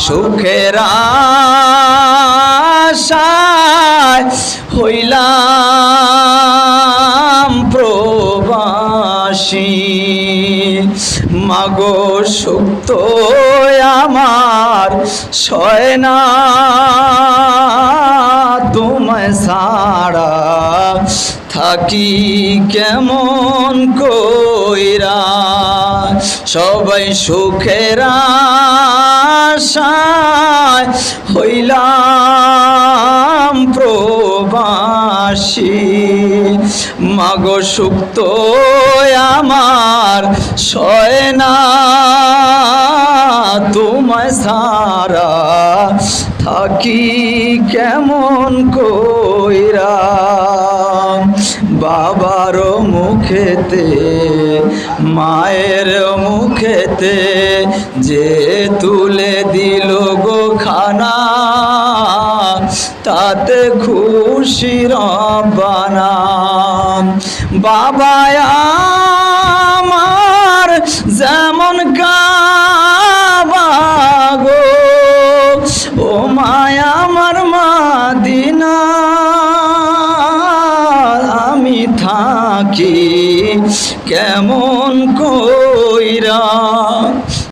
সুখের আশায় হইলাম প্রবাসী, মাগো সুখ তো আমার সয় না তোমায় ছাড়া, থাকি কেমন কইরা। সবাই সুখের আশায় হইলাম প্রবাসী, মাগো সুখ তো আমার সয় না তোমায় ছাড়া, থাকি কেমন কইরা। বাবার মুখেতে মায়ের মুখেতে যে তুলে দিল গো খানা, তাতে খুশি রব্বানা। বাবা আমার যেমন কাবা গো, ও মায়া আমার মাদিনা, আমি থাকি